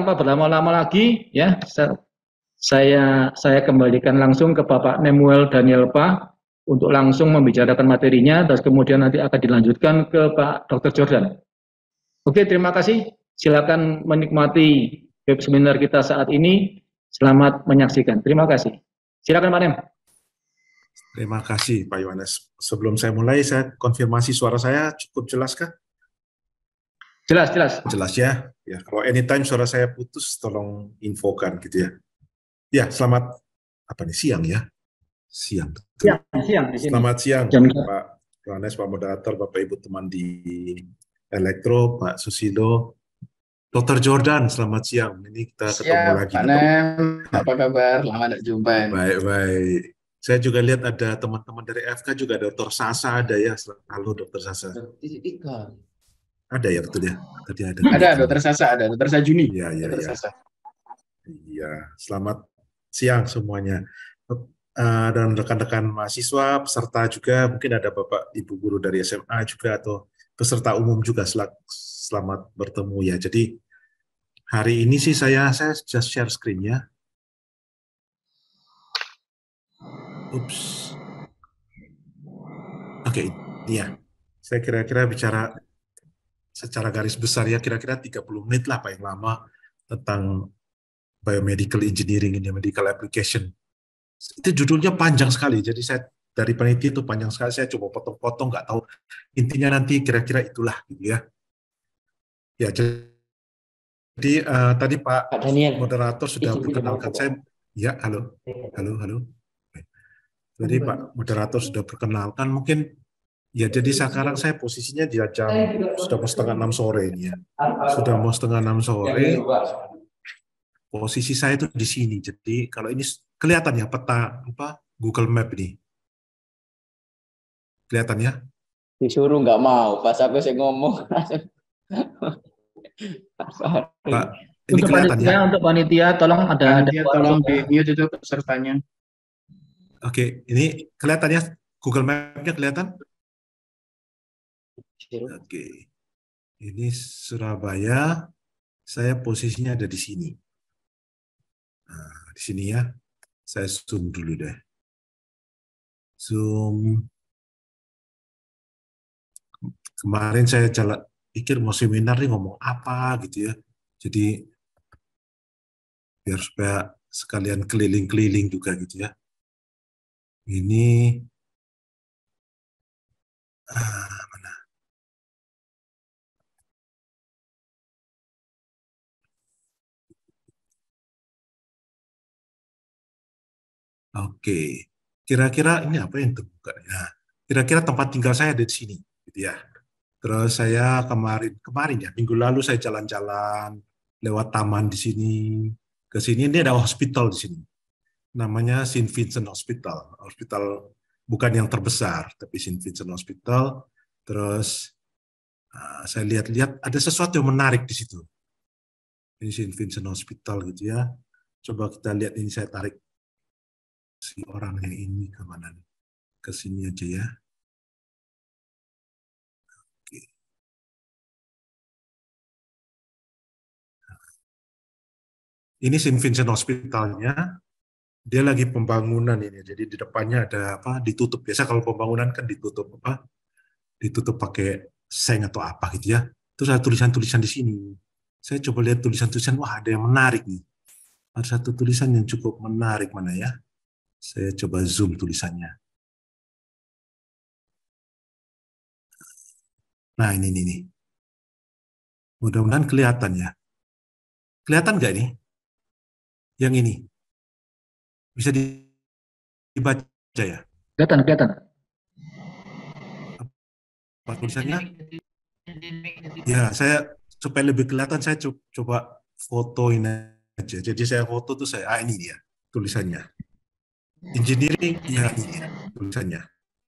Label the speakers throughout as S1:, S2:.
S1: tanpa berlama-lama lagi, ya, saya kembalikan langsung ke Bapak Nemuel Daniel Pa untuk langsung membicarakan materinya, terus kemudian nanti akan dilanjutkan ke Pak Dr. Jordan. Oke, terima kasih. Silakan menikmati web seminar kita saat ini. Selamat menyaksikan. Terima kasih. Silakan Pak Nem.
S2: Terima kasih Pak Yohanes. Sebelum saya mulai, saya konfirmasi suara saya cukup jelas kah?
S1: Jelas, jelas.
S2: Jelas ya. Ya, kalau anytime suara saya putus, tolong infokan gitu ya. Ya, selamat apa nih, siang ya? Siang.
S1: Siang di sini.
S2: Selamat siang
S1: Jam
S2: Pak Yohanes, Pak Moderator, Bapak Ibu teman di Elektro, Pak Susilo, Dr. Jordan, selamat siang. Ini kita ketemu lagi.
S3: Pak Nem, apa kabar? Lama tidak jumpa.
S2: Baik. Saya juga lihat ada teman-teman dari FK juga, Dr. Sasa ada ya. Halo Dr. Sasa. Ada ya, betul ya? Tadi ada.
S3: Ada Dr. Sasa, ada Dr. Sajuni.
S2: Iya.
S3: Sasa.
S2: Iya, selamat siang semuanya. Dan rekan-rekan mahasiswa, peserta juga, mungkin ada Bapak Ibu guru dari SMA juga, atau peserta umum juga, selamat bertemu ya. Jadi hari ini sih saya just share screen ya. Ups. Oke, ya. Saya kira-kira bicara secara garis besar ya, kira-kira 30 menit lah paling lama tentang biomedical engineering ini, medical application. Itu judulnya panjang sekali, jadi saya dari peneliti itu panjang sekali, saya coba potong-potong, nggak tahu intinya nanti kira-kira itulah gitu ya. Ya, jadi tadi Pak Moderator sudah perkenalkan saya. Ya, halo. Jadi Pak Moderator sudah perkenalkan, mungkin ya, jadi sekarang saya posisinya di jam sudah mau setengah 6 sore ini ya. Sudah mau setengah 6 sore. Posisi saya itu di sini. Jadi kalau ini kelihatan ya peta apa Google Map ini. Kelihatan ya?
S3: Disuruh nggak mau, pas aku saya ngomong.
S2: Pak, ini kelihatan ya?
S1: Untuk panitia, tolong
S3: tolong di mute itu pesertanya.
S2: Oke, ini kelihatan ya? Google Map-nya kelihatan? Oke. Ini Surabaya. Saya posisinya ada di sini. Nah, di sini ya. Saya zoom dulu deh. Zoom. Kemarin saya pikir mau seminar nih ngomong apa gitu ya. Jadi biar supaya sekalian keliling-keliling juga gitu ya. Ini mana? Oke, kira-kira ini apa yang terbuka? Nah, kira-kira tempat tinggal saya ada di sini, gitu ya. Terus saya kemarin ya, minggu lalu saya jalan-jalan lewat taman di sini. Ke sini ini ada hospital di sini. Namanya Saint Vincent Hospital. Hospital bukan yang terbesar, tapi Saint Vincent Hospital. Terus saya lihat-lihat ada sesuatu yang menarik di situ. Ini Saint Vincent Hospital gitu ya. Coba kita lihat, ini saya tarik si orangnya ini kemana nih? Ke sini aja ya. Oke. Ini Saint Vincent Hospitalnya. Dia lagi pembangunan ini. Jadi di depannya ada apa? Ditutup. Biasa kalau pembangunan kan ditutup apa? Ditutup pakai seng atau apa gitu ya. Terus ada tulisan-tulisan di sini. Saya coba lihat tulisan-tulisan. Wah, ada yang menarik nih. Ada satu tulisan yang cukup menarik, mana ya? Saya coba zoom tulisannya. Nah, ini. Mudah-mudahan kelihatan ya. Kelihatan nggak ini? Yang ini. Bisa dibaca ya?
S1: Kelihatan.
S2: Apa tulisannya? Ya, saya supaya lebih kelihatan, saya coba fotoin aja. Jadi saya foto tuh ini dia tulisannya. Engineering, ya ini dia tulisannya.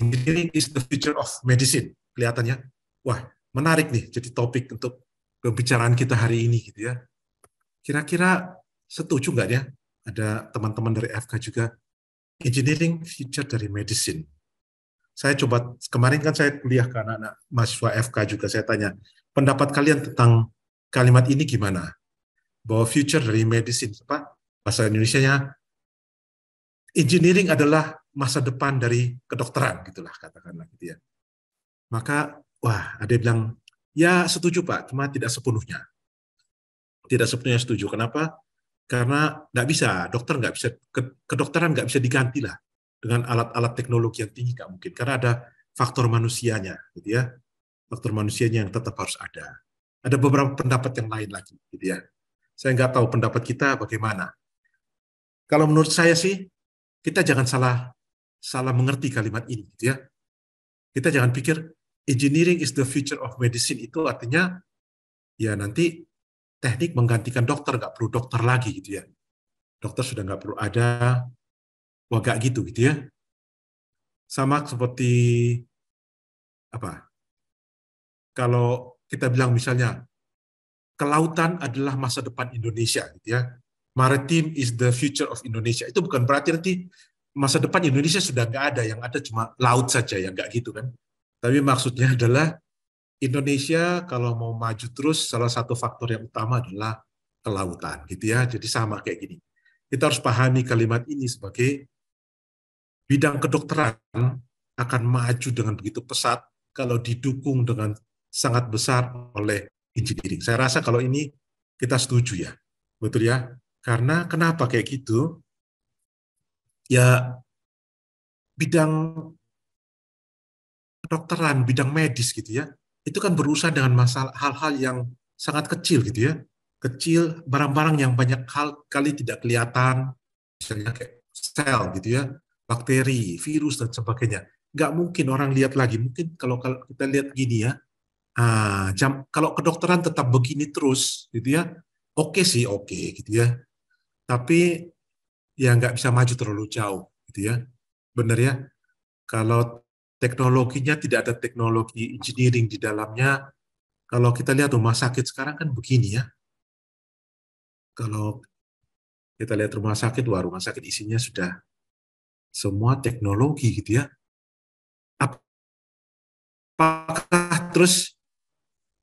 S2: Engineering is the future of medicine. Kelihatannya, wah menarik nih. Jadi topik untuk pembicaraan kita hari ini gitu ya. Kira-kira setuju nggak ya? Ada teman-teman dari FK juga. Engineering future dari medicine. Saya coba, kemarin kan saya kuliah ke anak-anak mahasiswa FK juga, saya tanya, pendapat kalian tentang kalimat ini gimana? bahwa future dari medicine, bahasa Indonesianya, engineering adalah masa depan dari kedokteran, gitulah katakanlah gitu ya. Maka, wah, ada yang bilang, ya setuju Pak, cuma tidak sepenuhnya. Tidak sepenuhnya setuju. Kenapa? Karena nggak bisa, dokter nggak bisa, kedokteran nggak bisa diganti lah dengan alat-alat teknologi yang tinggi, nggak mungkin. Karena ada faktor manusianya, gitu ya. Faktor manusianya yang tetap harus ada. Ada beberapa pendapat yang lain lagi, gitu ya. Saya nggak tahu pendapat kita bagaimana. Kalau menurut saya sih, kita jangan salah mengerti kalimat ini, gitu ya. Kita jangan pikir engineering is the future of medicine, itu artinya ya nanti teknik menggantikan dokter, nggak perlu dokter lagi gitu ya. Dokter sudah nggak perlu ada, wah nggak gitu gitu ya. Sama seperti apa? Kalau kita bilang misalnya kelautan adalah masa depan Indonesia gitu ya. Maritime is the future of Indonesia. Itu bukan berarti nanti masa depan Indonesia sudah nggak ada, yang ada cuma laut saja, ya nggak gitu kan. Tapi maksudnya adalah Indonesia kalau mau maju terus, salah satu faktor yang utama adalah kelautan gitu ya. Jadi sama kayak gini. Kita harus pahami kalimat ini sebagai bidang kedokteran akan maju dengan begitu pesat kalau didukung dengan sangat besar oleh engineering. Saya rasa kalau ini kita setuju ya. Betul ya? Karena kenapa kayak gitu? Ya bidang kedokteran, bidang medis gitu ya, itu kan berurusan dengan masalah hal-hal yang sangat kecil gitu ya. Kecil, barang-barang yang banyak kali tidak kelihatan, misalnya kayak sel gitu ya, bakteri, virus, dan sebagainya. Nggak mungkin orang lihat lagi. Mungkin kalau kita lihat gini ya, kalau kedokteran tetap begini terus gitu ya, oke sih, oke gitu ya. Tapi ya nggak bisa maju terlalu jauh gitu ya. Benar ya? Kalau teknologinya tidak ada teknologi engineering di dalamnya, kalau kita lihat rumah sakit sekarang kan begini ya. Kalau kita lihat rumah sakit, wah rumah sakit isinya sudah semua teknologi gitu ya. Apakah terus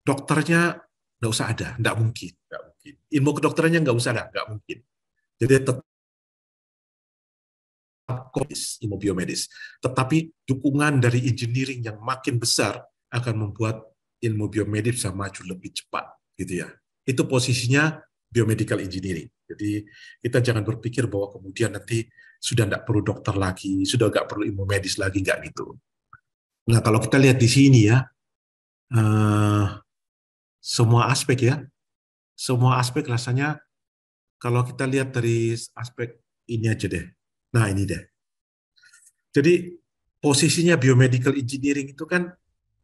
S2: dokternya nggak usah ada? Nggak mungkin, nggak mungkin. Ilmu kedokterannya nggak usah ada, nggak mungkin. Jadi tetap ilmu biomedis. Tetapi dukungan dari engineering yang makin besar akan membuat ilmu biomedis bisa maju lebih cepat, gitu ya. Itu posisinya biomedical engineering. Jadi kita jangan berpikir bahwa kemudian nanti sudah tidak perlu dokter lagi, sudah nggak perlu ilmu medis lagi, nggak gitu. Nah kalau kita lihat di sini ya, semua aspek rasanya kalau kita lihat dari aspek ini aja deh. Nah ini deh. Jadi posisinya biomedical engineering itu kan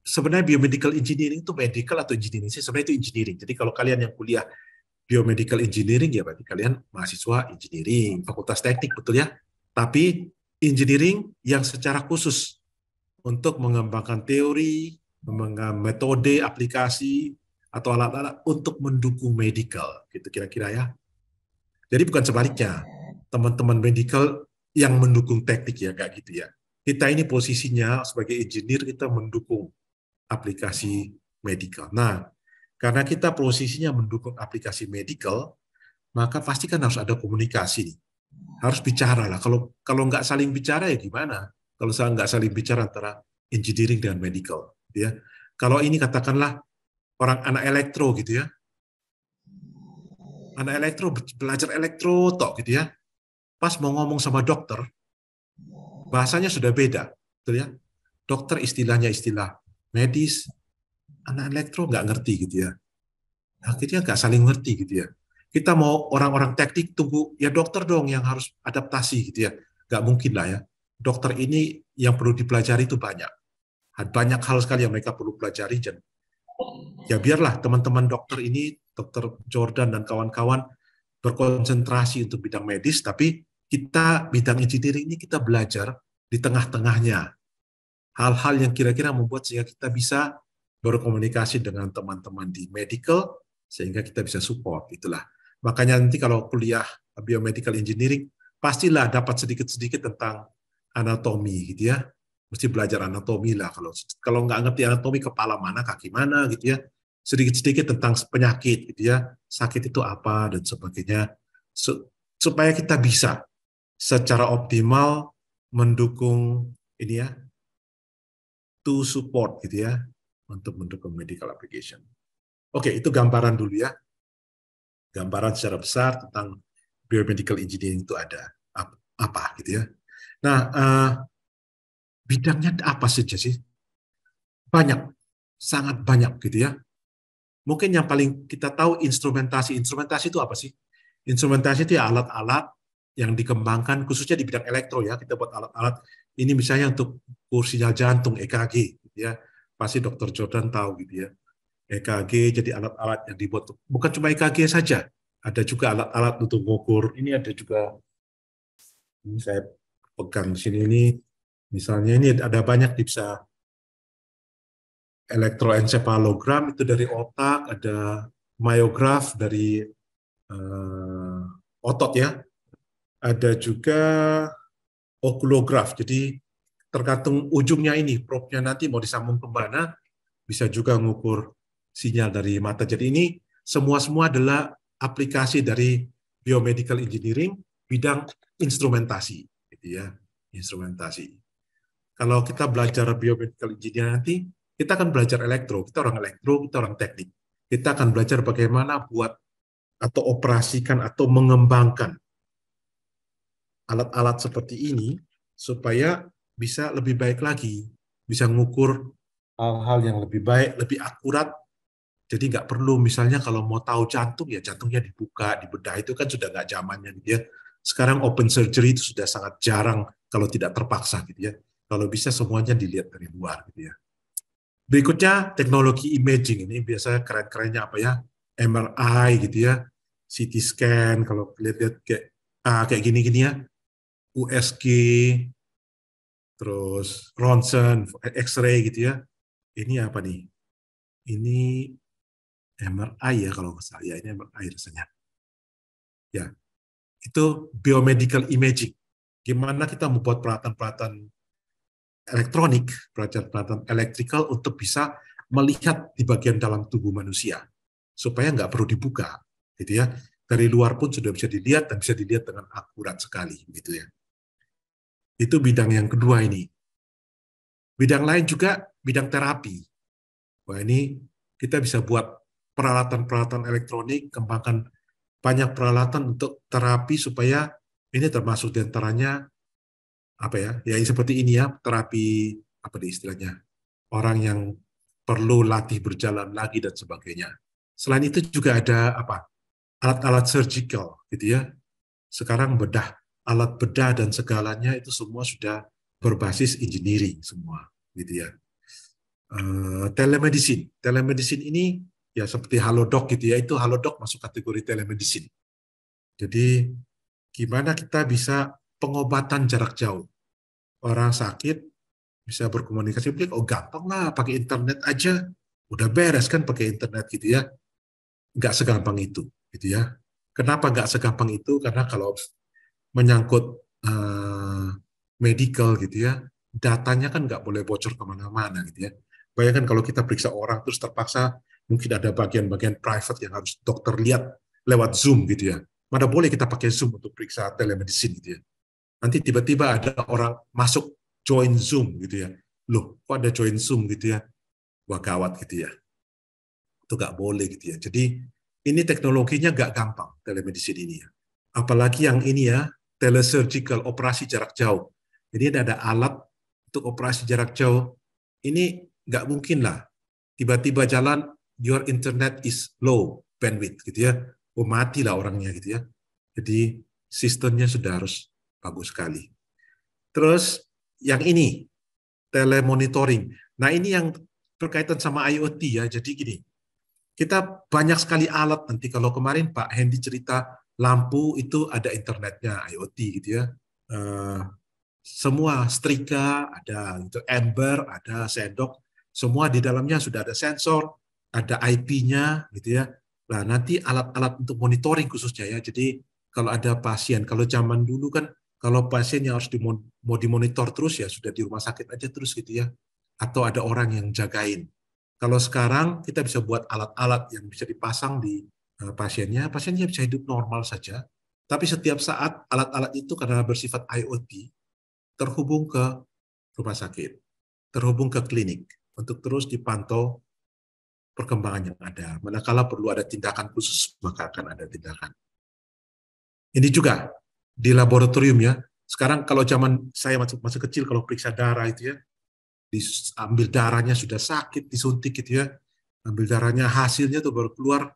S2: sebenarnya biomedical engineering itu medical atau engineering sih? Sebenarnya itu engineering. Jadi kalau kalian yang kuliah biomedical engineering ya berarti kalian mahasiswa engineering, fakultas teknik, betul ya? Tapi engineering yang secara khusus untuk mengembangkan teori, mengembangkan metode, aplikasi, atau alat-alat untuk mendukung medical, gitu kira-kira ya. Jadi bukan sebaliknya, teman-teman medical yang mendukung teknik ya, kayak gitu ya. Kita ini posisinya sebagai engineer, kita mendukung aplikasi medical. Nah, karena kita posisinya mendukung aplikasi medical, maka pasti kan harus ada komunikasi nih. Harus bicara lah. Kalau nggak saling bicara ya gimana? Kalau nggak saling bicara antara engineering dan medical, ya. Kalau ini katakanlah orang anak elektro gitu ya, anak elektro belajar elektro tok gitu ya, pas mau ngomong sama dokter, bahasanya sudah beda, betul ya. Dokter istilahnya istilah medis, anak elektro nggak ngerti gitu ya. Akhirnya nggak saling ngerti gitu ya. Kita mau orang-orang teknik tunggu, ya dokter dong yang harus adaptasi gitu ya. Nggak mungkin lah ya. Dokter ini yang perlu dipelajari itu banyak. Banyak hal sekali yang mereka perlu pelajari. Ya biarlah teman-teman dokter ini, dokter Jordan dan kawan-kawan berkonsentrasi untuk bidang medis, tapi kita bidang engineering ini kita belajar di tengah-tengahnya. Hal-hal yang kira-kira membuat sehingga kita bisa berkomunikasi dengan teman-teman di medical, sehingga kita bisa support. Itulah. Makanya nanti kalau kuliah biomedical engineering, pastilah dapat sedikit-sedikit tentang anatomi gitu ya. Mesti belajar anatomi lah. Kalau nggak ngerti anatomi, kepala mana, kaki mana gitu ya. sedikit-sedikit tentang penyakit gitu ya, sakit itu apa dan sebagainya, supaya kita bisa secara optimal mendukung ini ya, to support gitu ya, untuk mendukung medical application. Oke, itu gambaran dulu ya, gambaran secara besar tentang biomedical engineering itu ada apa gitu ya. Nah, bidangnya apa saja sih? Banyak, sangat banyak gitu ya. Mungkin yang paling kita tahu instrumentasi. Instrumentasi itu apa sih? Instrumentasi itu ya alat-alat yang dikembangkan khususnya di bidang elektro ya. Kita buat alat-alat ini misalnya untuk ukur sinyal jantung EKG gitu ya. Pasti Dr. Jordan tahu gitu ya. EKG jadi alat-alat yang dibuat bukan cuma EKG saja. Ada juga alat-alat untuk mengukur. Ini ada juga, ini saya pegang di sini ini. Misalnya ini ada banyak bisa elektroencephalogram itu dari otak, ada myograph dari otot ya, ada juga okulograf. Jadi tergantung ujungnya ini, probe-nya nanti mau disambung ke mana, bisa juga mengukur sinyal dari mata. Jadi ini semua adalah aplikasi dari biomedical engineering bidang instrumentasi, gitu ya, instrumentasi. Kalau kita belajar biomedical engineering nanti, kita akan belajar elektro, kita orang teknik. Kita akan belajar bagaimana buat atau operasikan atau mengembangkan alat-alat seperti ini supaya bisa lebih baik lagi, bisa mengukur hal-hal yang lebih baik, lebih akurat. Jadi nggak perlu misalnya kalau mau tahu jantung, ya jantungnya dibuka, dibedah, itu kan sudah nggak zamannya gitu ya. Sekarang open surgery itu sudah sangat jarang kalau tidak terpaksa gitu ya. Kalau bisa semuanya dilihat dari luar gitu ya. Berikutnya teknologi imaging, ini biasanya keren-kerennya apa ya? MRI gitu ya, CT scan, kalau lihat-lihat kayak gini-gini ya, USG, terus ronsen, X-ray gitu ya. Ini apa nih? Ini MRI ya kalau nggak salah. Ya, ini MRI rasanya. Ya, itu biomedical imaging. Gimana kita membuat peralatan-peralatan elektronik, peralatan-peralatan elektrikal untuk bisa melihat di bagian dalam tubuh manusia, supaya nggak perlu dibuka, gitu ya. Dari luar pun sudah bisa dilihat dan bisa dilihat dengan akurat sekali, gitu ya. Itu bidang yang kedua ini. Bidang lain juga bidang terapi. Wah, ini kita bisa buat peralatan-peralatan elektronik, kembangkan banyak peralatan untuk terapi supaya ini termasuk diantaranya apa ya? Ya seperti ini ya, terapi apa nih istilahnya? Orang yang perlu latih berjalan lagi dan sebagainya. Selain itu juga ada apa? Alat-alat surgical gitu ya. Sekarang alat bedah dan segalanya itu semua sudah berbasis engineering semua gitu ya. Telemedicine ini ya seperti Halodoc gitu ya, itu Halodoc masuk kategori telemedicine. Jadi gimana kita bisa pengobatan jarak jauh, orang sakit bisa berkomunikasi, oh gampang lah pakai internet aja, udah beres kan pakai internet gitu ya. Nggak segampang itu gitu ya. Kenapa nggak segampang itu? Karena kalau menyangkut medical gitu ya, datanya kan nggak boleh bocor kemana-mana gitu ya. Bayangkan kalau kita periksa orang terus terpaksa mungkin ada bagian-bagian private yang harus dokter lihat lewat Zoom gitu ya. Mana boleh kita pakai Zoom untuk periksa telemedicine gitu ya. Nanti tiba-tiba ada orang masuk join Zoom gitu ya. Loh, kok ada join Zoom gitu ya? Wah gawat gitu ya. Itu nggak boleh gitu ya. Jadi ini teknologinya nggak gampang telemedicine ini ya. Apalagi yang ini ya, telesurgical, operasi jarak jauh. Jadi ada alat untuk operasi jarak jauh. Ini nggak mungkin lah. Tiba-tiba jalan, your internet is low bandwidth gitu ya. Oh mati lah orangnya gitu ya. Jadi sistemnya sudah harus bagus sekali. Terus yang ini, telemonitoring. Nah ini yang berkaitan sama IoT ya. Jadi gini, kita banyak sekali alat. Nanti kalau kemarin Pak Hendy cerita lampu itu ada internetnya IoT gitu ya. Semua setrika ada, itu ember, ada sendok, semua di dalamnya sudah ada sensor, ada IP-nya gitu ya. Nah nanti alat-alat untuk monitoring khususnya ya. Jadi kalau ada pasien, kalau zaman dulu kan kalau pasien yang harus mau dimonitor terus ya sudah di rumah sakit aja terus gitu ya. Atau ada orang yang jagain. Kalau sekarang kita bisa buat alat-alat yang bisa dipasang di pasiennya bisa hidup normal saja. Tapi setiap saat alat-alat itu karena bersifat IoT terhubung ke rumah sakit, terhubung ke klinik untuk terus dipantau perkembangan yang ada. Manakala perlu ada tindakan khusus, maka akan ada tindakan. Ini juga di laboratorium ya. Sekarang kalau zaman saya masih kecil, kalau periksa darah itu ya, diambil darahnya sudah sakit, disuntik gitu ya, ambil darahnya hasilnya tuh baru keluar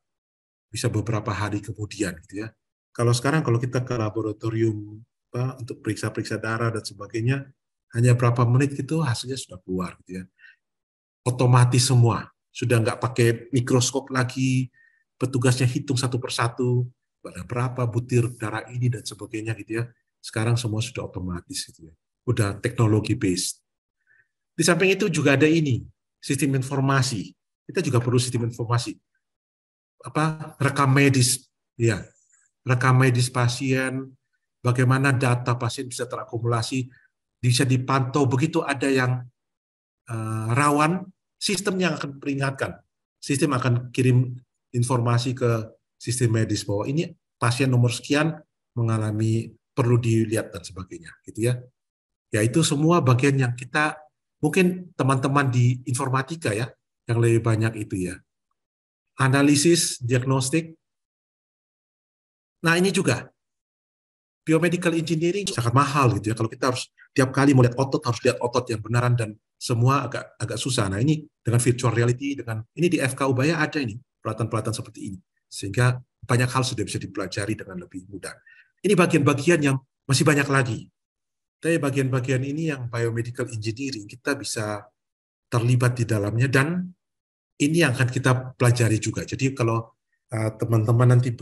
S2: bisa beberapa hari kemudian gitu ya. Kalau sekarang kalau kita ke laboratorium untuk periksa-periksa darah dan sebagainya, hanya berapa menit gitu hasilnya sudah keluar gitu ya. Otomatis semua, sudah nggak pakai mikroskop lagi, petugasnya hitung satu persatu, ada berapa butir darah ini dan sebagainya gitu ya. Sekarang semua sudah otomatis gitu ya. Udah teknologi based. Di samping itu juga ada ini, sistem informasi. Kita juga perlu sistem informasi. Rekam medis, ya, rekam medis pasien, bagaimana data pasien bisa terakumulasi, bisa dipantau. Begitu ada yang rawan, sistem yang akan peringatkan. Sistem akan kirim informasi ke sistem medis bahwa ini pasien nomor sekian mengalami perlu dilihat dan sebagainya, gitu ya. Ya itu semua bagian yang kita mungkin teman-teman di informatika ya yang lebih banyak itu ya. Analisis, diagnostik. Nah ini juga biomedical engineering sangat mahal gitu ya. Kalau kita harus tiap kali melihat otot harus lihat otot yang benaran dan semua agak susah. Nah ini dengan virtual reality, dengan ini di FK Ubaya ada ini pelatihan-pelatihan seperti ini, sehingga banyak hal sudah bisa dipelajari dengan lebih mudah. Ini bagian-bagian yang masih banyak lagi. Tapi bagian-bagian ini yang biomedical engineering kita bisa terlibat di dalamnya dan ini yang akan kita pelajari juga. Jadi kalau teman-teman nanti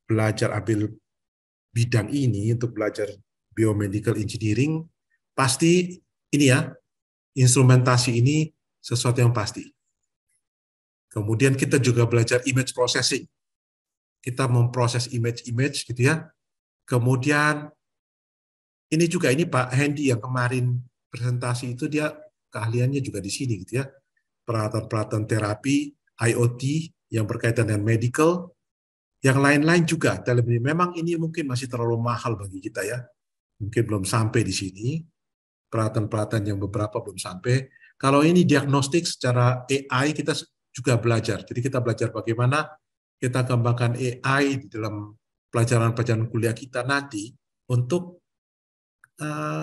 S2: belajar ambil bidang ini untuk belajar biomedical engineering, pasti ini ya, instrumentasi ini sesuatu yang pasti. Kemudian kita juga belajar image processing. Kita memproses image-image gitu ya. Kemudian ini juga, ini Pak Hendy yang kemarin presentasi itu dia keahliannya juga di sini gitu ya. Peralatan-peralatan terapi, IoT yang berkaitan dengan medical, yang lain-lain juga. Memang ini mungkin masih terlalu mahal bagi kita ya. Mungkin belum sampai di sini. Peralatan-peralatan yang beberapa belum sampai. Kalau ini diagnostik secara AI kita juga belajar. Jadi kita belajar bagaimana kita kembangkan AI di dalam pelajaran-pelajaran kuliah kita nanti untuk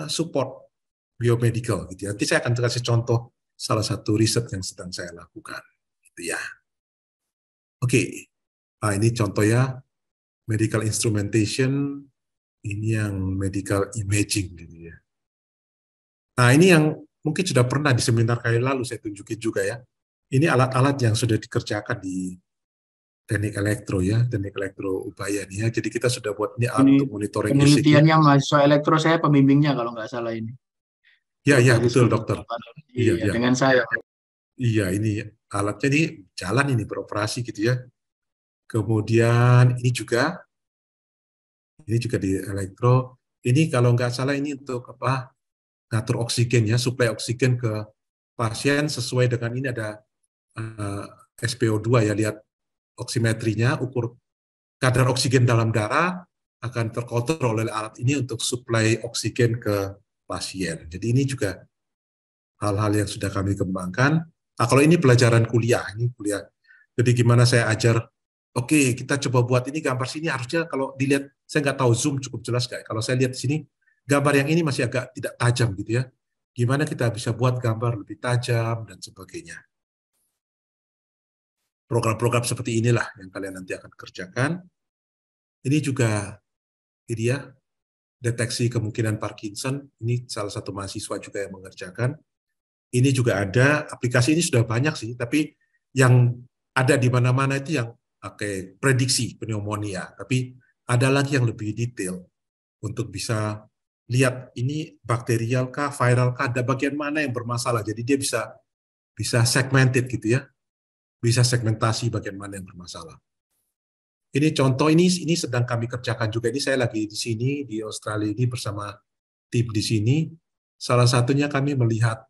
S2: support biomedical gitu ya. Nanti saya akan kasih contoh salah satu riset yang sedang saya lakukan gitu ya. Oke. Nah, ini contoh ya medical instrumentation, ini yang medical imaging gitu ya. Nah, ini yang mungkin sudah pernah di seminar kali lalu saya tunjukin juga ya. Ini alat-alat yang sudah dikerjakan di teknik elektro ya, teknik elektro Ubaya nih ya. Jadi kita sudah buat ini alat
S3: Ini
S2: untuk monitoring ECG.
S3: penelitiannya mahasiswa elektro, saya pembimbingnya kalau nggak salah ini.
S2: Ya,
S3: Dari
S2: betul
S3: studi
S2: dokter.
S3: Iya,
S2: Iya.
S3: dengan saya.
S2: Iya, ini alatnya ini jalan ini beroperasi gitu ya. Kemudian ini juga di elektro. Ini kalau nggak salah ini untuk ngatur oksigen ya, suplai oksigen ke pasien sesuai dengan ini ada SpO2 ya, lihat oksimetrinya, ukur kadar oksigen dalam darah akan terkontrol oleh alat ini untuk suplai oksigen ke pasien. Jadi ini juga hal-hal yang sudah kami kembangkan. Nah, kalau ini pelajaran kuliah, ini kuliah. Jadi gimana saya ajar, oke, kita coba buat ini gambar sini, harusnya kalau dilihat, saya nggak tahu Zoom cukup jelas nggak. Kalau saya lihat di sini, gambar yang ini masih agak tidak tajam gitu ya. Gimana kita bisa buat gambar lebih tajam dan sebagainya. Program-program seperti inilah yang kalian nanti akan kerjakan. Ini juga ini ya, deteksi kemungkinan Parkinson. Ini salah satu mahasiswa juga yang mengerjakan. Ini juga ada, aplikasi ini sudah banyak sih, tapi yang ada di mana-mana itu yang prediksi pneumonia. Tapi ada lagi yang lebih detail untuk bisa lihat ini bakterial kah, viral kah, ada bagian mana yang bermasalah. Jadi dia bisa segmented gitu ya, bisa segmentasi bagian mana yang bermasalah. Ini contoh ini sedang kami kerjakan juga. Ini saya lagi di sini di Australia ini bersama tim di sini. Salah satunya kami melihat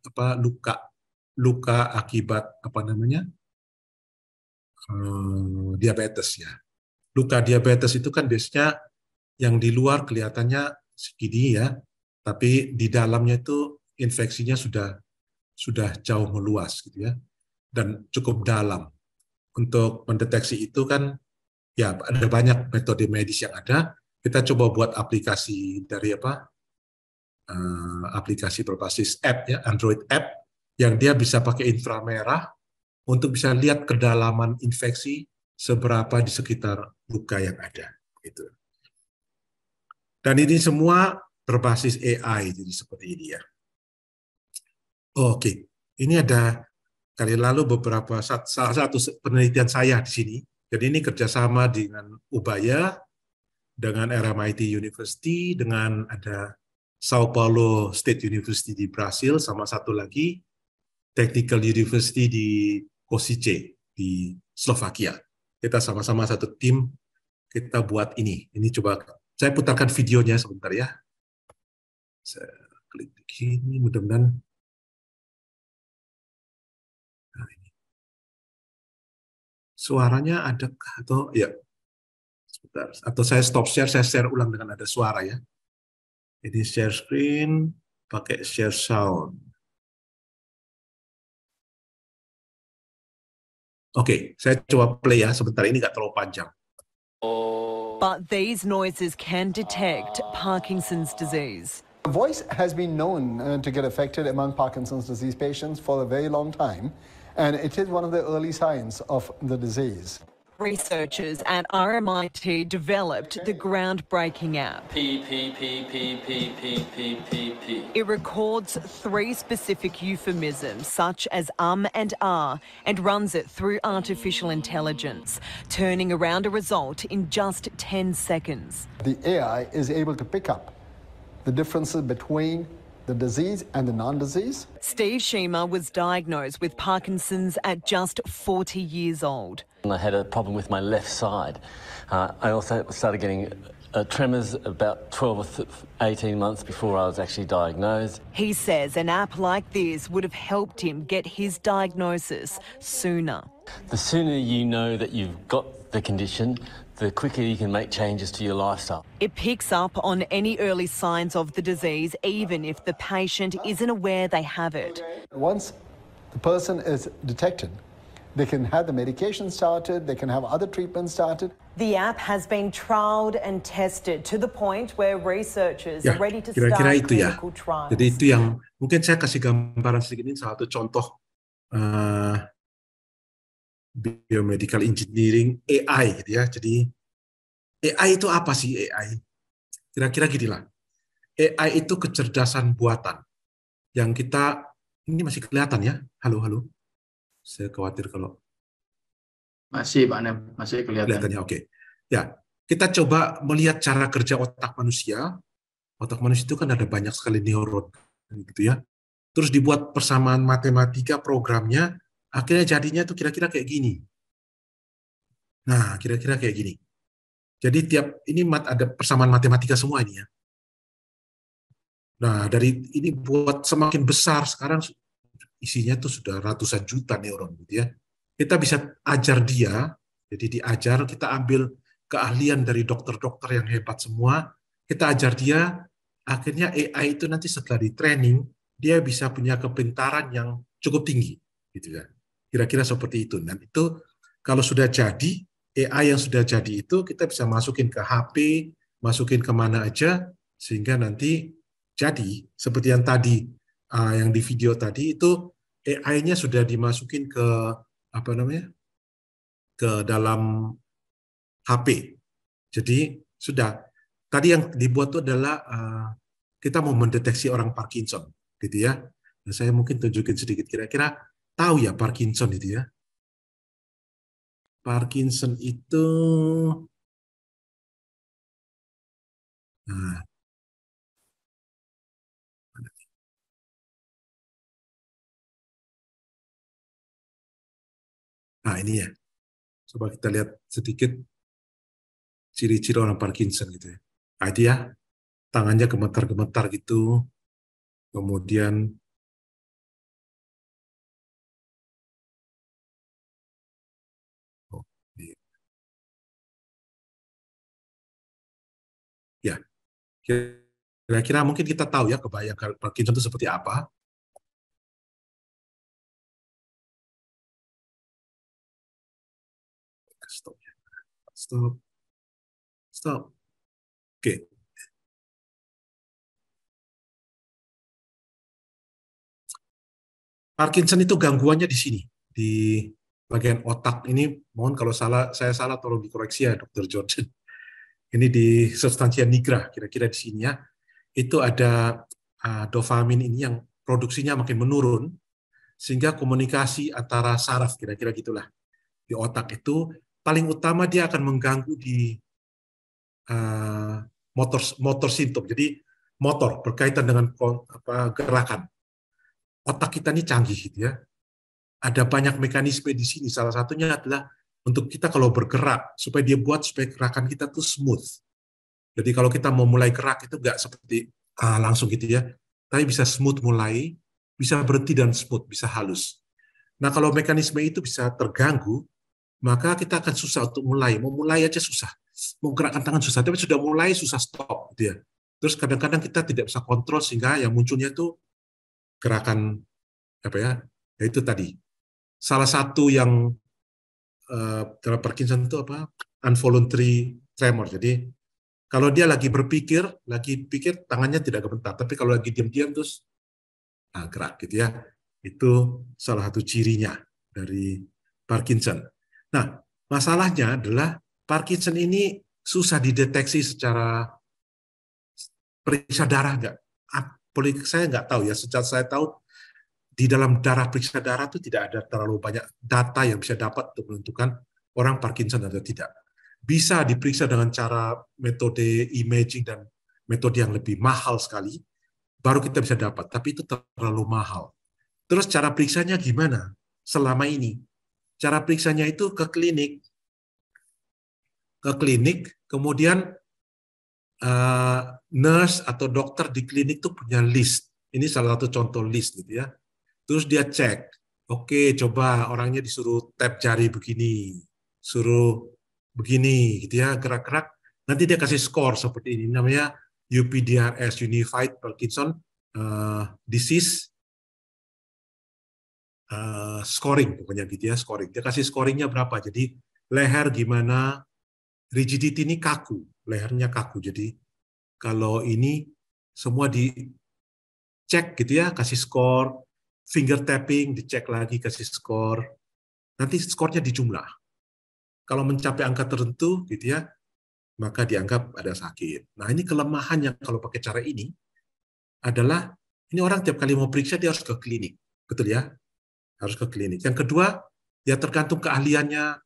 S2: luka akibat diabetes ya. Luka diabetes itu kan biasanya yang di luar kelihatannya segini ya, tapi di dalamnya itu infeksinya sudah jauh meluas gitu ya, dan cukup dalam. Untuk mendeteksi itu kan ya ada banyak metode medis yang ada. Kita coba buat aplikasi dari aplikasi berbasis app ya, Android app, yang dia bisa pakai inframerah untuk bisa lihat kedalaman infeksi seberapa di sekitar luka yang ada. Gitu. Dan ini semua berbasis AI, jadi seperti ini ya. Oke, ini ada kali lalu salah satu penelitian saya di sini. Jadi ini kerjasama dengan Ubaya, dengan RMIT University, dengan ada Sao Paulo State University di Brasil, sama satu lagi Technical University di Košice di Slovakia. Kita sama-sama satu tim, kita buat ini. Ini coba saya putarkan videonya sebentar ya. Saya klik di sini, mudah-mudahan. Nah, ini. Suaranya adakah atau ya? Sebentar. Atau saya stop share, saya share ulang dengan ada suara ya. Ini share screen, pakai share sound. Oke, saya coba play ya, sebentar ini nggak terlalu panjang.
S4: But these noises can detect Parkinson's disease.
S5: The voice has been known to get affected among Parkinson's disease patients for a very long time, and it is one of the early signs of the disease.
S4: Researchers at RMIT developed the groundbreaking app.
S6: P, P, P, P, P, P, P, P, P.
S4: It records 3 specific euphemisms, such as and and runs it through artificial intelligence, turning around a result in just 10 seconds.
S5: The AI is able to pick up the differences between the disease and the non-disease.
S4: Steve Schema was diagnosed with Parkinson's at just 40 years old.
S6: I had a problem with my left side. I also started getting tremors about 12 or 18 months before I was actually diagnosed.
S4: He says an app like this would have helped him get his diagnosis sooner.
S6: The sooner you know that you've got the condition, the quicker you can make changes to your lifestyle.
S4: It picks up on any early signs of the disease, even if the patient isn't aware they have it.
S5: Once the person is detected, they can have the medication started, they can have other treatments started.
S4: The app has been trialled and tested to the point where researchers
S2: Ya,
S4: are ready to
S2: kira-kira
S4: start
S2: itu ya.
S4: clinical trials.
S2: Jadi itu yang mungkin saya kasih gambaran sedikit, ini salah satu contoh biomedical engineering AI gitu ya. Jadi AI itu apa sih AI? Kira-kira ginilah. AI itu kecerdasan buatan yang kita, ini masih kelihatan ya? Halo, halo. Saya khawatir kalau
S3: Masih, Pak Nem, masih kelihatan.
S2: kelihatannya oke. Ya, kita coba melihat cara kerja otak manusia. Otak manusia itu kan ada banyak sekali neuron gitu ya. Terus dibuat persamaan matematika programnya, akhirnya jadinya tuh kira-kira kayak gini. Nah, kira-kira kayak gini. Jadi ini ada persamaan matematika semua ini ya. Nah, dari ini buat semakin besar, sekarang isinya tuh sudah ratusan juta neuron gitu ya. Kita bisa ajar dia, jadi diajar, kita ambil keahlian dari dokter-dokter yang hebat semua, kita ajar dia, akhirnya AI itu nanti setelah di training, dia bisa punya kepintaran yang cukup tinggi, gitu ya. Kira-kira seperti itu. Dan itu kalau sudah jadi, AI yang sudah jadi itu kita bisa masukin ke HP, masukin kemana aja, sehingga nanti jadi seperti yang tadi, yang di video tadi itu AI-nya sudah dimasukin ke ke dalam HP. Jadi sudah tadi yang dibuat itu adalah kita mau mendeteksi orang Parkinson, gitu ya. Nah, saya mungkin tunjukin sedikit kira-kira tahu ya Parkinson itu ya. Parkinson itu nah ini ya. Coba kita lihat sedikit ciri-ciri orang Parkinson gitu ya. Nah, itu ya, tangannya gemetar-gemetar gitu. Kemudian Kira-kira mungkin kita tahu ya kebayang Parkinson itu seperti apa. Stop. Stop. Stop. Oke. Parkinson itu gangguannya di sini, di bagian otak ini. Mohon kalau saya salah tolong dikoreksi ya, Dr. Jordan. Ini di substansia nigra, kira-kira di sini ya. Itu ada dopamin ini yang produksinya makin menurun, sehingga komunikasi antara saraf, kira-kira gitulah, di otak itu paling utama dia akan mengganggu di motor simptom. Jadi motor berkaitan dengan gerakan. Otak kita ini canggih gitu ya. Ada banyak mekanisme di sini. Salah satunya adalah untuk kita kalau bergerak supaya gerakan kita tuh smooth. Jadi kalau kita mau mulai gerak itu nggak seperti langsung gitu ya, tapi bisa smooth mulai, bisa berhenti dan smooth, bisa halus. Nah kalau mekanisme itu bisa terganggu, maka kita akan susah untuk mulai. Mau mulai aja susah, mau gerakkan tangan susah, tapi sudah mulai susah stop gitu ya. Terus kadang-kadang kita tidak bisa kontrol sehingga yang munculnya itu gerakan apa ya? Itu tadi. Salah satu yang dalam Parkinson itu apa? Involuntary tremor. Jadi kalau dia lagi pikir tangannya tidak gemetar, tapi kalau lagi diam-diam terus gerak gitu ya. Itu salah satu cirinya dari Parkinson. Nah, masalahnya adalah Parkinson ini susah dideteksi secara periksa darah enggak. Saya nggak tahu ya, sejak saya tahu di dalam darah periksa darah itu tidak ada terlalu banyak data yang bisa dapat untuk menentukan orang Parkinson atau tidak. Bisa diperiksa dengan cara metode imaging dan metode yang lebih mahal sekali, baru kita bisa dapat, tapi itu terlalu mahal. Terus cara periksanya gimana selama ini? Cara periksanya itu ke klinik, kemudian nurse atau dokter di klinik itu punya list. Ini salah satu contoh list gitu ya. Terus dia cek, oke, coba orangnya disuruh tap jari begini, suruh begini gitu ya, gerak-gerak. Nanti dia kasih skor seperti ini, namanya UPDRS, Unified Parkinson Disease Scoring, pokoknya gitu ya, scoring. Dia kasih scoringnya berapa, jadi leher gimana, rigidity ini kaku, lehernya kaku. Jadi kalau ini semua dicek gitu ya, kasih skor, finger tapping dicek lagi, kasih skor. Nanti skornya dijumlah. Kalau mencapai angka tertentu gitu ya, maka dianggap ada sakit. Nah, ini kelemahannya kalau pakai cara ini adalah ini orang tiap kali mau periksa dia harus ke klinik. Betul ya? Harus ke klinik. Yang kedua, ya tergantung keahliannya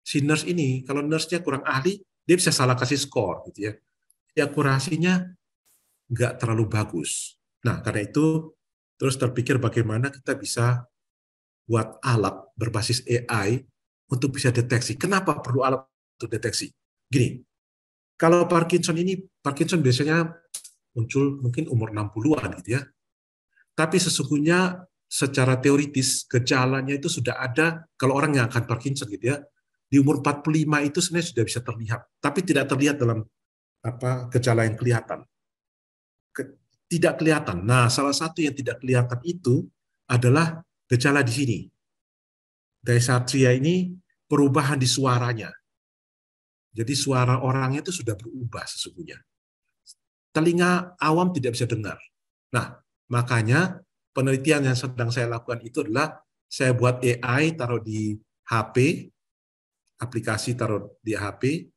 S2: si nurse ini. Kalau nurse-nya kurang ahli, dia bisa salah kasih skor gitu ya. Akurasinya nggak terlalu bagus. Nah, karena itu terus terpikir bagaimana kita bisa buat alat berbasis AI untuk bisa deteksi. Kenapa perlu alat untuk deteksi? Gini, kalau Parkinson biasanya muncul mungkin umur 60-an gitu ya. Tapi sesungguhnya secara teoritis gejalanya itu sudah ada kalau orang yang akan Parkinson gitu ya. Di umur 45 itu sebenarnya sudah bisa terlihat, tapi tidak terlihat dalam gejala yang kelihatan. Tidak kelihatan. Nah, salah satu yang tidak kelihatan itu adalah gejala di sini. Dysarthria ini perubahan di suaranya. Jadi suara orangnya itu sudah berubah sesungguhnya. Telinga awam tidak bisa dengar. Nah, makanya penelitian yang sedang saya lakukan itu adalah saya buat AI taruh di HP, aplikasi taruh di HP,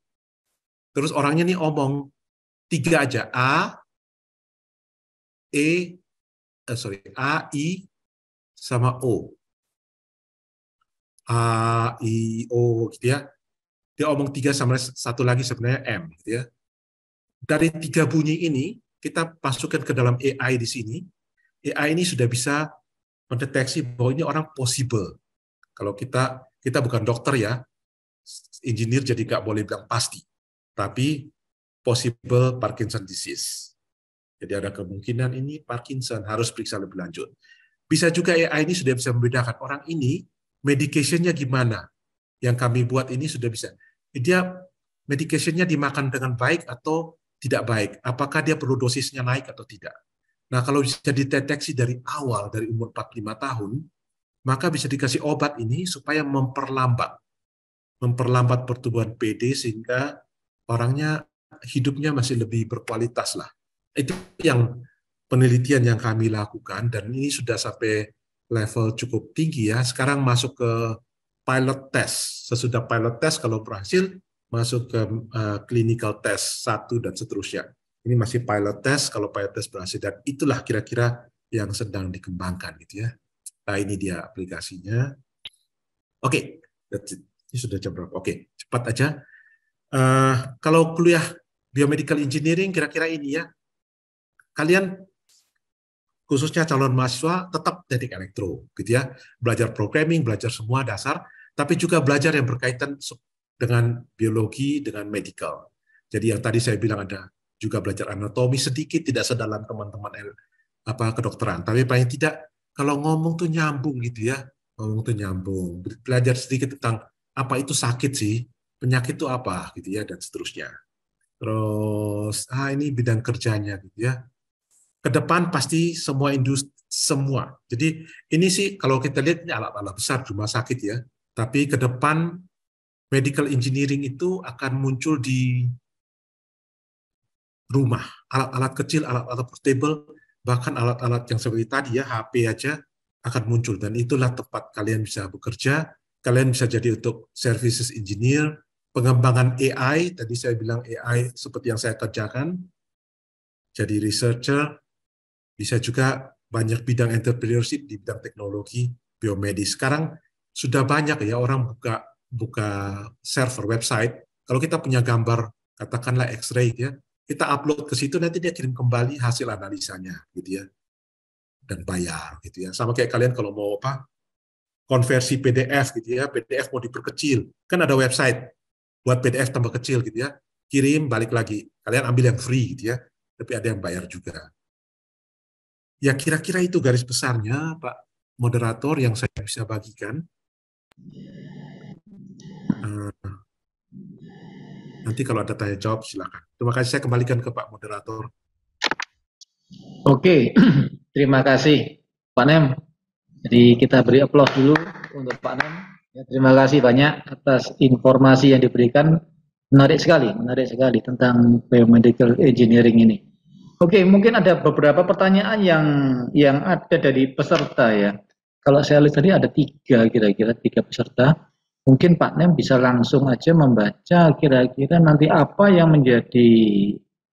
S2: terus orangnya nih omong 3 aja, A, I, sama O. A, I, O, gitu ya. Dia omong 3 sama satu lagi sebenarnya M, gitu ya. Dari 3 bunyi ini, kita masukkan ke dalam AI di sini. AI ini sudah bisa mendeteksi bahwa ini orang possible. Kalau kita bukan dokter ya, engineer jadi nggak boleh bilang pasti. Tapi possible Parkinson disease. Jadi ada kemungkinan ini Parkinson, harus periksa lebih lanjut. Bisa juga AI ini sudah bisa membedakan orang ini medication-nya gimana. Yang kami buat ini sudah bisa. Dia medication-nya dimakan dengan baik atau tidak baik. Apakah dia perlu dosisnya naik atau tidak? Nah, kalau bisa dideteksi dari awal, dari umur 45 tahun, maka bisa dikasih obat ini supaya memperlambat pertumbuhan PD sehingga orangnya hidupnya masih lebih berkualitas lah. Itu yang penelitian yang kami lakukan dan ini sudah sampai level cukup tinggi ya. Sekarang masuk ke pilot test. Sesudah pilot test kalau berhasil masuk ke clinical test 1 dan seterusnya. Ini masih pilot test, kalau pilot test berhasil dan itulah kira-kira yang sedang dikembangkan gitu ya. Nah, ini dia aplikasinya. Oke, ini sudah jam berapa? Oke, cepat aja. Kalau kuliah biomedical engineering kira-kira ini ya. Kalian khususnya calon mahasiswa tetap teknik elektro gitu ya. Belajar programming, belajar semua dasar, tapi juga belajar yang berkaitan dengan biologi, dengan medical. Jadi yang tadi saya bilang ada juga belajar anatomi sedikit, tidak sedalam teman-teman kedokteran. Tapi paling tidak kalau ngomong tuh nyambung gitu ya, ngomong tuh nyambung. Belajar sedikit tentang apa itu sakit sih, penyakit itu apa gitu ya, dan seterusnya. Terus ini bidang kerjanya gitu ya. Ke depan pasti semua industri semua. Jadi ini sih kalau kita lihat ini alat-alat besar rumah sakit ya. Tapi ke depan medical engineering itu akan muncul di rumah, alat-alat kecil, alat-alat portable, bahkan alat-alat yang seperti tadi ya, HP aja akan muncul. Dan itulah tempat kalian bisa bekerja, kalian bisa jadi untuk services engineer, pengembangan AI, tadi saya bilang AI seperti yang saya kerjakan, jadi researcher, bisa juga banyak bidang entrepreneurship di bidang teknologi, biomedis. Sekarang sudah banyak ya orang buka server website, kalau kita punya gambar, katakanlah X-ray ya, kita upload ke situ, nanti dia kirim kembali hasil analisanya, gitu ya, dan bayar, gitu ya. Sama kayak kalian kalau mau konversi PDF, gitu ya, PDF mau diperkecil, kan ada website buat PDF tambah kecil, gitu ya, kirim balik lagi, kalian ambil yang free, gitu ya, tapi ada yang bayar juga. Ya kira-kira itu garis besarnya, Pak Moderator, yang saya bisa bagikan. Nanti kalau ada tanya jawab silakan. Terima kasih, saya kembalikan ke Pak Moderator.
S1: Oke, terima kasih Pak Nem. Jadi kita beri aplaus dulu untuk Pak Nem. Ya, terima kasih banyak atas informasi yang diberikan. Menarik sekali tentang biomedical engineering ini. Oke, mungkin ada beberapa pertanyaan yang ada dari peserta ya. Kalau saya lihat tadi ada 3 kira-kira 3 peserta. Mungkin Pak Nem bisa langsung aja membaca kira-kira nanti apa yang menjadi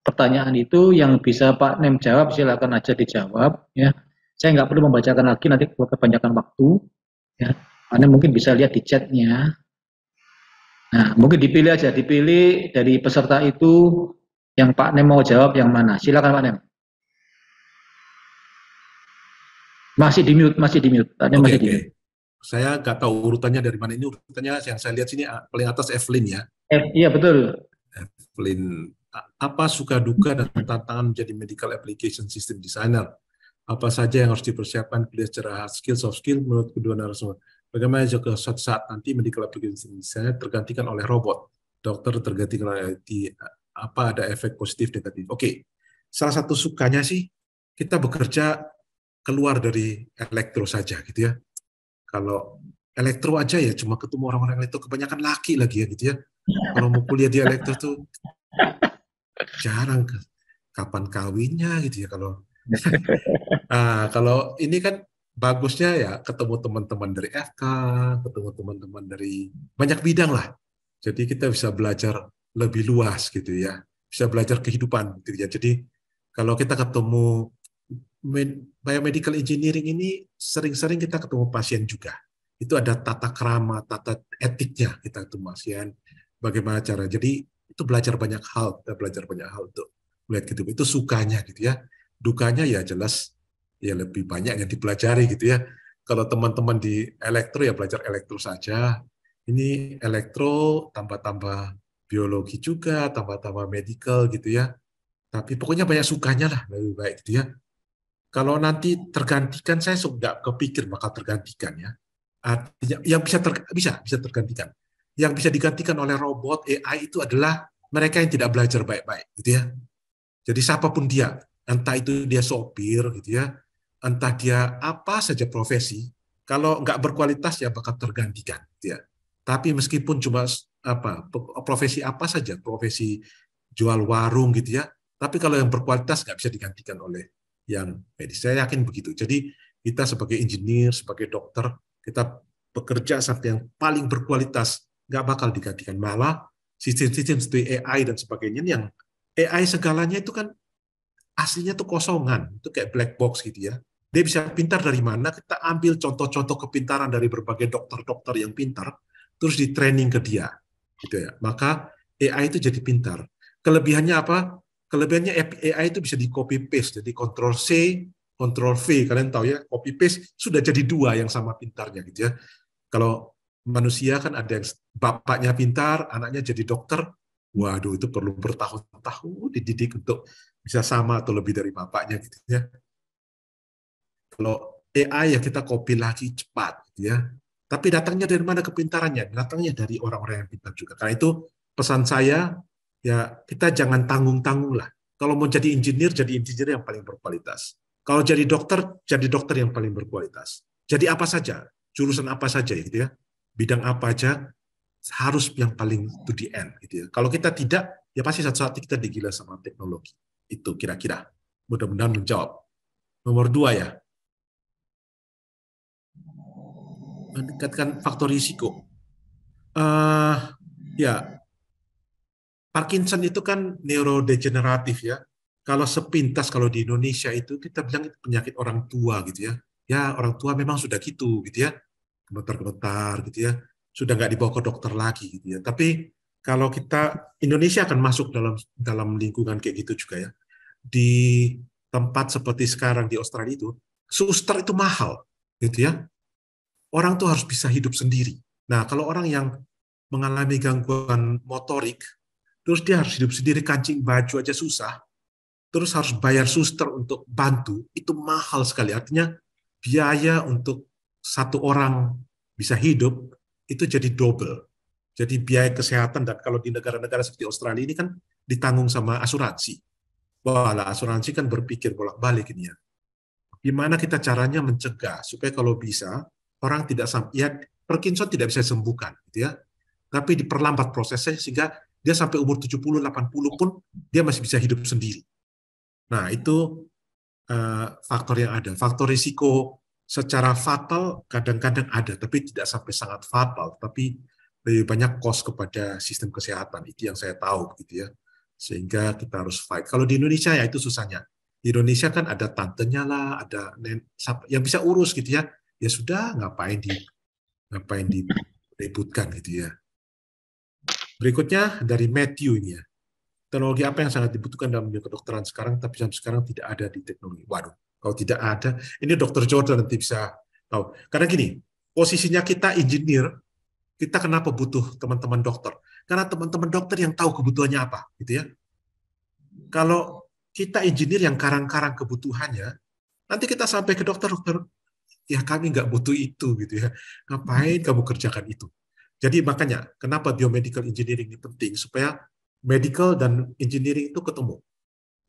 S1: pertanyaan itu yang bisa Pak Nem jawab, silakan aja dijawab ya. Saya nggak perlu membacakan lagi nanti kebanyakan waktu ya. Pak Nem mungkin bisa lihat di chatnya. Nah, mungkin dipilih dari peserta itu yang Pak Nem mau jawab yang mana. Silakan Pak Nem. Masih di mute. Pak Nem masih di mute.
S2: Saya nggak tahu urutannya dari mana. Ini urutannya yang saya lihat sini paling atas Evelyn ya.
S1: Iya betul.
S2: Evelyn, apa suka duka dan tantangan menjadi medical application system designer? Apa saja yang harus dipersiapkan secara hard skill, soft skill menurut kedua narasumber? Bagaimana jika suatu saat nanti medical application designer tergantikan oleh robot, dokter tergantikan oleh IT, apa ada efek positif negatif? Oke, salah satu sukanya sih kita bekerja keluar dari elektro saja gitu ya. Kalau elektro aja ya cuma ketemu orang-orang elektro, kebanyakan laki lagi ya gitu ya. Kalau mau kuliah di elektro tuh jarang, kapan kawinnya gitu ya kalau. Kalau ini kan bagusnya ya ketemu teman-teman dari FK, ketemu teman-teman dari banyak bidang lah. Jadi kita bisa belajar lebih luas gitu ya, bisa belajar kehidupan gitu ya. Jadi kalau kita ketemu biomedical engineering ini sering-sering kita ketemu pasien juga. Itu ada tata krama, tata etiknya kita ketemu pasien. Bagaimana cara? Jadi itu belajar banyak hal, kita belajar banyak hal untuk melihat gitu. Itu sukanya gitu ya. Dukanya ya jelas ya lebih banyak yang dipelajari gitu ya. Kalau teman-teman di elektro ya belajar elektro saja. Ini elektro tambah-tambah biologi juga, tambah-tambah medical gitu ya. Tapi pokoknya banyak sukanya lah, lebih baik gitu ya. Kalau nanti tergantikan, saya nggak kepikir bakal tergantikan ya. Artinya yang bisa tergantikan. Yang bisa digantikan oleh robot AI itu adalah mereka yang tidak belajar baik-baik, gitu ya. Jadi siapapun dia, entah itu dia sopir gitu ya, entah dia apa saja profesi, kalau nggak berkualitas ya bakal tergantikan gitu ya. Tapi meskipun cuma profesi apa saja, profesi jual warung gitu ya, tapi kalau yang berkualitas nggak bisa digantikan oleh yang medis. Saya yakin begitu. Jadi kita sebagai engineer, sebagai dokter, kita bekerja sampai yang paling berkualitas, nggak bakal digantikan. Malah sistem-sistem seperti AI dan sebagainya yang AI segalanya itu kan aslinya tuh kosongan, itu kayak black box gitu ya. Dia bisa pintar dari mana, kita ambil contoh-contoh kepintaran dari berbagai dokter-dokter yang pintar, terus di training ke dia. Gitu ya. Maka AI itu jadi pintar. Kelebihannya apa? Kelebihannya AI itu bisa di copy paste, jadi Ctrl C, Ctrl V, kalian tahu ya, copy paste sudah jadi dua yang sama pintarnya gitu ya. Kalau manusia kan ada yang bapaknya pintar, anaknya jadi dokter, waduh itu perlu bertahun-tahun dididik untuk bisa sama atau lebih dari bapaknya gitu ya. Kalau AI ya kita copy lagi cepat gitu ya. Tapi datangnya dari mana kepintarannya? Datangnya dari orang-orang yang pintar juga. Karena itu pesan saya ya kita jangan tanggung-tanggung lah. Kalau mau jadi engineer yang paling berkualitas. Kalau jadi dokter yang paling berkualitas. Jadi apa saja, jurusan apa saja gitu ya. Bidang apa aja harus yang paling to the end gitu ya. Kalau kita tidak, ya pasti satu saat kita digila sama teknologi. Itu kira-kira. Mudah-mudahan menjawab. Nomor 2 ya. Meningkatkan faktor risiko. Ya, Parkinson itu kan neurodegeneratif ya. Kalau sepintas kalau di Indonesia itu kita bilang itu penyakit orang tua gitu ya. Ya orang tua memang sudah gitu ya. Gemetar-gemetar gitu ya. Sudah nggak dibawa ke dokter lagi gitu ya. Tapi kalau kita Indonesia akan masuk dalam lingkungan kayak gitu juga ya. Di tempat seperti sekarang di Australia itu, suster itu mahal gitu ya. Orang tuh harus bisa hidup sendiri. Nah, kalau orang yang mengalami gangguan motorik, terus dia harus hidup sendiri, kancing baju aja susah, terus harus bayar suster untuk bantu, itu mahal sekali. Artinya biaya untuk satu orang bisa hidup, itu jadi double. Jadi biaya kesehatan, dan kalau di negara-negara seperti Australia ini kan ditanggung sama asuransi. Wah, asuransi kan berpikir bolak-balik ini ya. Gimana kita caranya mencegah, supaya kalau bisa, orang tidak sampai, ya Parkinson tidak bisa disembuhkan, gitu ya. Tapi diperlambat prosesnya sehingga dia sampai umur 70-80 pun dia masih bisa hidup sendiri. Nah, itu faktor yang ada. Faktor risiko secara fatal kadang-kadang ada, tapi tidak sampai sangat fatal, tapi lebih banyak cost kepada sistem kesehatan. Itu yang saya tahu, gitu ya. Sehingga kita harus fight. Kalau di Indonesia ya itu susahnya. Di Indonesia kan ada tantenya lah, ada yang bisa urus gitu ya. Ya sudah, ngapain diributkan gitu ya. Berikutnya dari Matthew ini ya. Teknologi apa yang sangat dibutuhkan dalam dunia kedokteran sekarang, tapi sampai sekarang tidak ada di teknologi. Waduh, kalau tidak ada, ini Dr. Jordan nanti bisa tahu. Karena gini, posisinya kita engineer, kita kenapa butuh teman-teman dokter? Karena teman-teman dokter yang tahu kebutuhannya apa, gitu ya. Kalau kita engineer yang karang-karang kebutuhannya, nanti kita sampai ke dokter, ya kami nggak butuh itu gitu ya. Ngapain kamu kerjakan itu? Jadi makanya kenapa biomedical engineering ini penting, supaya medical dan engineering itu ketemu.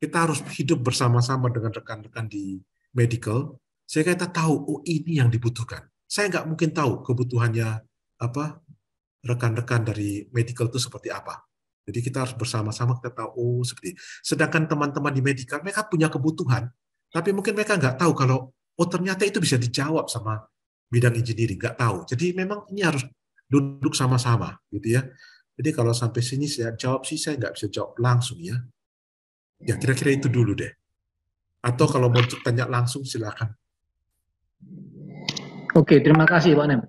S2: Kita harus hidup bersama-sama dengan rekan-rekan di medical, sehingga kita tahu, oh ini yang dibutuhkan. Saya nggak mungkin tahu kebutuhannya apa rekan-rekan dari medical itu seperti apa. Jadi kita harus bersama-sama kita tahu, oh seperti. Sedangkan teman-teman di medical mereka punya kebutuhan, tapi mungkin mereka nggak tahu kalau oh ternyata itu bisa dijawab sama bidang engineering, nggak tahu. Jadi memang ini harus duduk sama-sama, gitu ya. Jadi kalau sampai sini saya jawab sih, saya nggak bisa jawab langsung ya. Ya kira-kira itu dulu deh. Atau kalau mau tanya langsung silakan.
S1: Oke, terima kasih Pak Nem.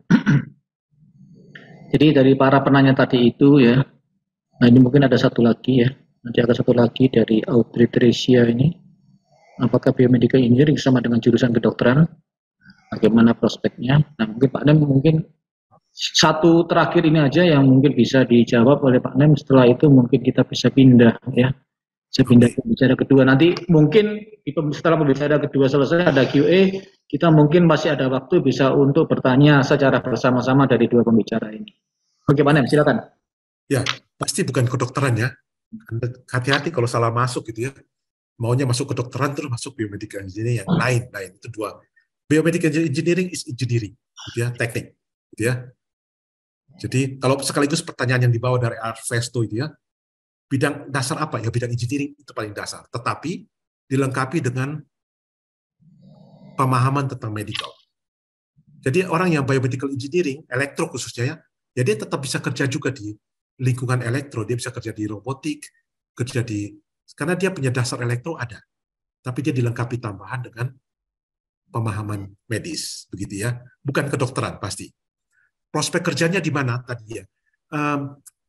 S1: Jadi dari para penanya tadi itu ya, nah ini mungkin ada satu lagi ya, nanti ada satu lagi dari Audrey Tresia ini. Apakah biomedical engineering sama dengan jurusan kedokteran? Bagaimana prospeknya? Nah mungkin Pak Nem mungkin satu terakhir ini aja yang mungkin bisa dijawab oleh Pak Nem. Setelah itu mungkin kita bisa pindah ya. Saya pindah ke pembicara kedua. Nanti mungkin setelah pembicara kedua selesai ada QA, kita mungkin masih ada waktu bisa untuk bertanya secara bersama-sama dari dua pembicara ini. Oke Pak Nem, silakan.
S2: Ya, pasti bukan kedokteran ya. Hati-hati kalau salah masuk gitu ya. maunya masuk kedokteran terus masuk biomedical engineering yang lain itu dua. Biomedical engineering is engineering, gitu ya, teknik, gitu ya. Jadi kalau sekaligus pertanyaan yang dibawa dari Arvesto itu ya, bidang dasar apa ya, bidang engineering itu paling dasar, tetapi dilengkapi dengan pemahaman tentang medical. Jadi orang yang biomedical engineering, elektro khususnya ya dia tetap bisa kerja juga di lingkungan elektro, dia bisa kerja di robotik, kerja di, karena dia punya dasar elektro ada, tapi dia dilengkapi tambahan dengan pemahaman medis, begitu ya, bukan kedokteran pasti. Prospek kerjanya di mana tadi ya?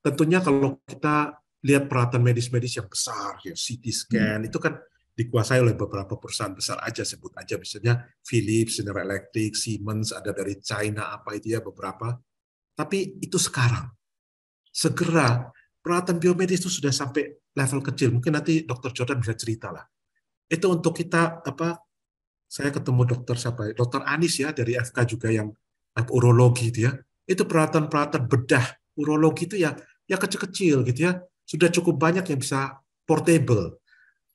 S2: Tentunya kalau kita lihat peralatan medis-medis yang besar, ya CT scan itu kan dikuasai oleh beberapa perusahaan besar aja, sebut aja misalnya Philips, General Electric, Siemens, ada dari China apa itu ya beberapa. Tapi itu sekarang. Segera peralatan biomedis itu sudah sampai level kecil. Mungkin nanti Dr. Jordan bisa cerita lah. Itu untuk kita saya ketemu Dr. Anis ya dari FK juga yang urologi itu ya. Itu peralatan-peralatan bedah urologi itu ya kecil-kecil gitu ya. Sudah cukup banyak yang bisa portable.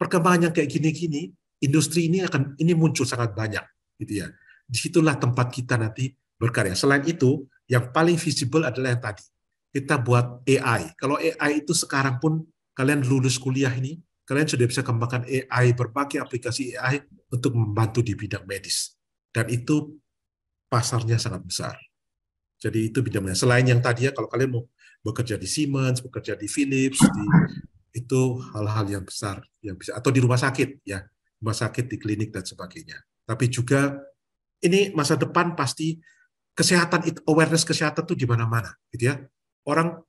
S2: Perkembangan yang kayak gini-gini, industri ini muncul sangat banyak gitu ya. Disitulah tempat kita nanti berkarya. Selain itu, yang paling visible adalah yang tadi. Kita buat AI. Kalau AI itu sekarang pun kalian lulus kuliah ini, kalian sudah bisa kembangkan AI, berbagai aplikasi AI untuk membantu di bidang medis. Dan itu pasarnya sangat besar. Jadi itu bidangnya. Selain yang tadi ya, kalau kalian mau bekerja di Siemens, bekerja di Philips, itu hal-hal yang besar yang bisa, atau di rumah sakit ya, rumah sakit, di klinik dan sebagainya. Tapi juga ini masa depan pasti kesehatan, awareness kesehatan itu di mana-mana, gitu ya. Orang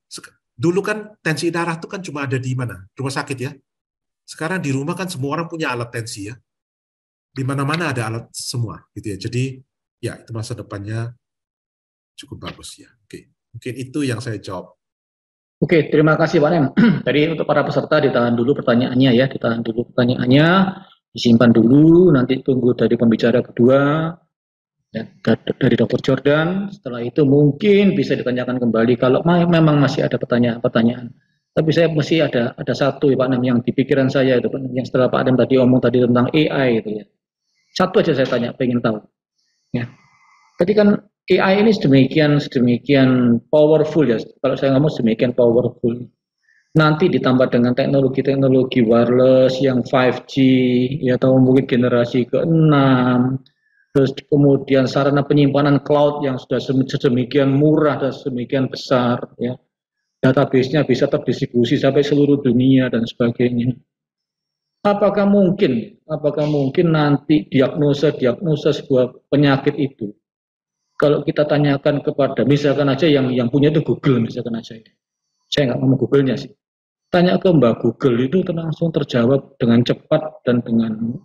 S2: dulu kan tensi darah itu kan cuma ada di mana? Rumah sakit ya. Sekarang di rumah kan semua orang punya alat tensi ya. Di mana-mana ada alat semua, gitu ya. Jadi ya itu masa depannya cukup bagus ya. Oke, mungkin itu yang saya jawab.
S1: Oke, terima kasih Pak Nem. Tadi untuk para peserta ditahan dulu pertanyaannya ya, disimpan dulu, nanti tunggu dari pembicara kedua ya, dari Dr. Jordan. Setelah itu mungkin bisa ditanyakan kembali kalau memang masih ada pertanyaan. Tapi saya masih ada satu ya Pak Nem yang di pikiran saya itu, yang setelah Pak Nem tadi omong tadi tentang AI itu ya. Satu aja saya tanya, pengen tahu. Ya. Tadi kan AI ini sedemikian powerful ya. Kalau saya ngomong sedemikian powerful. Nanti ditambah dengan teknologi wireless yang 5G, ya atau mungkin generasi ke-6, terus kemudian sarana penyimpanan cloud yang sudah sedemikian murah dan sedemikian besar, ya. Database-nya bisa terdistribusi sampai seluruh dunia dan sebagainya. Apakah mungkin nanti diagnosa sebuah penyakit itu, kalau kita tanyakan kepada, misalkan aja yang punya itu Google, misalkan aja ini. Saya nggak ngomong Google-nya sih. Tanya ke Mbak Google itu langsung terjawab dengan cepat dan dengan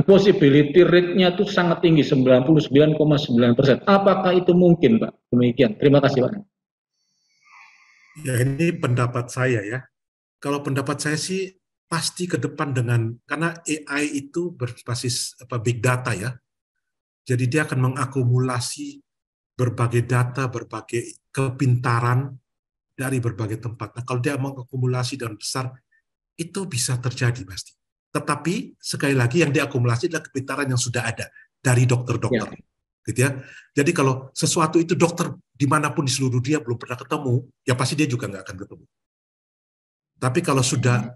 S1: possibility rate-nya itu sangat tinggi, 99,9%. Apakah itu mungkin, Pak? Demikian. Terima kasih, Pak.
S2: Ya, ini pendapat saya ya. Kalau pendapat saya sih pasti ke depan karena AI itu berbasis big data ya. Jadi dia akan mengakumulasi berbagai data, berbagai kepintaran dari berbagai tempat. Nah, kalau dia mengakumulasi dan besar, itu bisa terjadi pasti. Tetapi sekali lagi yang diakumulasi adalah kepintaran yang sudah ada dari dokter-dokter. Ya. Gitu ya. Jadi kalau sesuatu itu dokter dimanapun di seluruh dunia belum pernah ketemu, ya pasti dia juga nggak akan ketemu. Tapi kalau sudah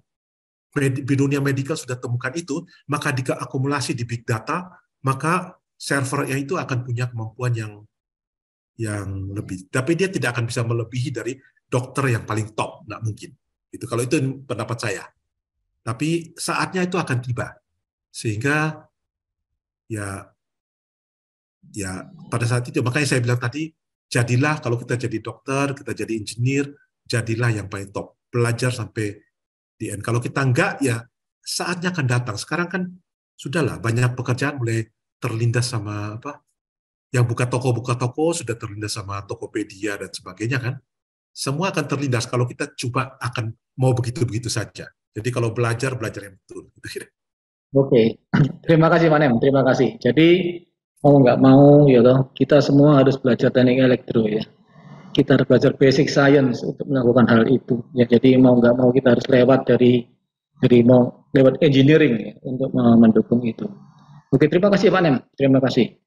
S2: di dunia medical sudah temukan itu, maka diakumulasi di big data, maka servernya itu akan punya kemampuan yang lebih. Tapi dia tidak akan bisa melebihi dari dokter yang paling top, nggak mungkin. Itu kalau itu pendapat saya. Tapi saatnya itu akan tiba, sehingga ya pada saat itu makanya saya bilang tadi, jadilah kalau kita jadi dokter, kita jadi engineer, jadilah yang paling top, belajar sampai di end. Kalau kita enggak, ya saatnya akan datang. Sekarang kan sudahlah banyak pekerjaan mulai terlindas sama yang buka toko sudah terlindas sama Tokopedia dan sebagainya kan. Semua akan terlindas kalau kita coba akan mau begitu-begitu saja. Jadi kalau belajar yang betul.
S1: Oke, terima kasih Pak Nem, terima kasih. Jadi mau nggak mau ya toh, kita semua harus belajar teknik elektro ya. Kita harus belajar basic science untuk melakukan hal itu. Ya, jadi mau nggak mau kita harus lewat dari mau lewat engineering ya, untuk mendukung itu. Oke, terima kasih Pak Nem, terima kasih.